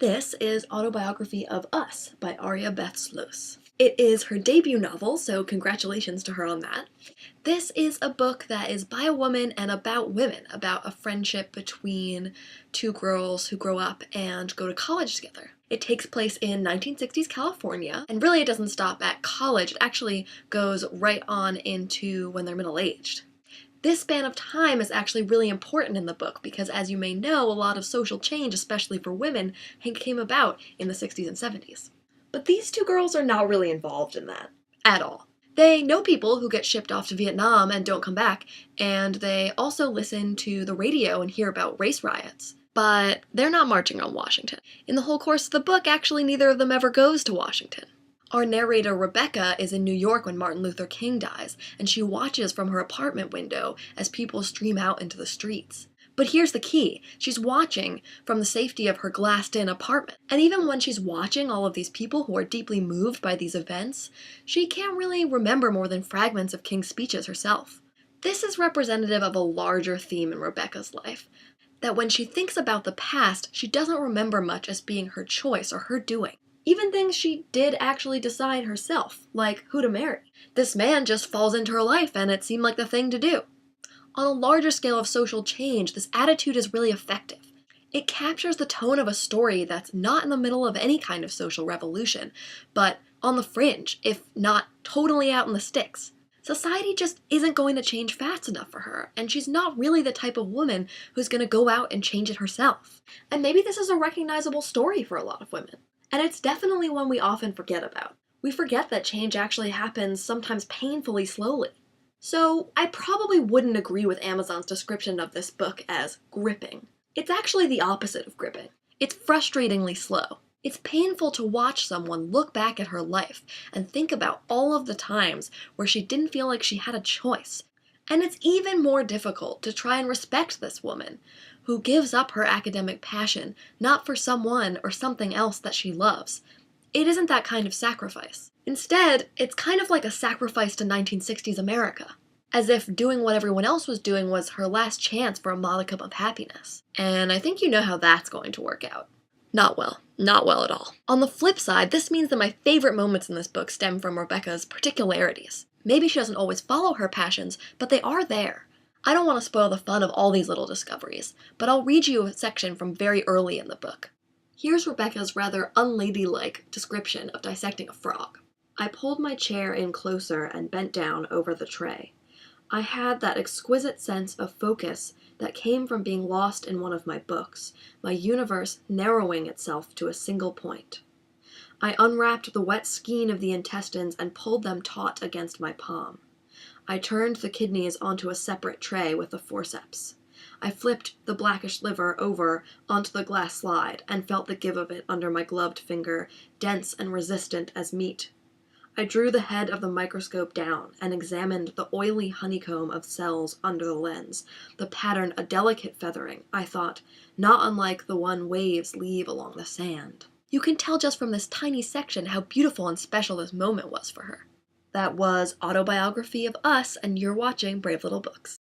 This is Autobiography of Us by Aria Beth Sluis. It is her debut novel, so congratulations to her on that. This is a book that is by a woman and about women, about a friendship between two girls who grow up and go to college together. It takes place in 1960s California, and really it doesn't stop at college. It actually goes right on into when they're middle-aged. This span of time is actually really important in the book because, as you may know, a lot of social change, especially for women, came about in the 60s and 70s. But these two girls are not really involved in that at all. They know people who get shipped off to Vietnam and don't come back, and they also listen to the radio and hear about race riots. But they're not marching on Washington. In the whole course of the book, actually, neither of them ever goes to Washington. Our narrator, Rebecca, is in New York when Martin Luther King dies, and she watches from her apartment window as people stream out into the streets. But here's the key. She's watching from the safety of her glassed-in apartment. And even when she's watching all of these people who are deeply moved by these events, she can't really remember more than fragments of King's speeches herself. This is representative of a larger theme in Rebecca's life, that when she thinks about the past, she doesn't remember much as being her choice or her doing. Even things she did actually decide herself, like who to marry. This man just falls into her life and it seemed like the thing to do. On a larger scale of social change, this attitude is really effective. It captures the tone of a story that's not in the middle of any kind of social revolution, but on the fringe, if not totally out in the sticks. Society just isn't going to change fast enough for her, and she's not really the type of woman who's going to go out and change it herself. And maybe this is a recognizable story for a lot of women. And it's definitely one we often forget about. We forget that change actually happens sometimes painfully slowly. So I probably wouldn't agree with Amazon's description of this book as gripping. It's actually the opposite of gripping. It's frustratingly slow. It's painful to watch someone look back at her life and think about all of the times where she didn't feel like she had a choice. And it's even more difficult to try and respect this woman, who gives up her academic passion not for someone or something else that she loves. It isn't that kind of sacrifice. Instead, it's kind of like a sacrifice to 1960s America, as if doing what everyone else was doing was her last chance for a modicum of happiness. And I think you know how that's going to work out. Not well. Not well at all. On the flip side, this means that my favorite moments in this book stem from Rebecca's particularities. Maybe she doesn't always follow her passions, but they are there. I don't want to spoil the fun of all these little discoveries, but I'll read you a section from very early in the book. Here's Rebecca's rather unladylike description of dissecting a frog. I pulled my chair in closer and bent down over the tray. I had that exquisite sense of focus that came from being lost in one of my books, my universe narrowing itself to a single point. I unwrapped the wet skein of the intestines and pulled them taut against my palm. I turned the kidneys onto a separate tray with a forceps. I flipped the blackish liver over onto the glass slide and felt the give of it under my gloved finger, dense and resistant as meat. I drew the head of the microscope down and examined the oily honeycomb of cells under the lens, the pattern a delicate feathering, I thought, not unlike the one waves leave along the sand. You can tell just from this tiny section how beautiful and special this moment was for her. That was Autobiography of Us, and you're watching Brave Little Books.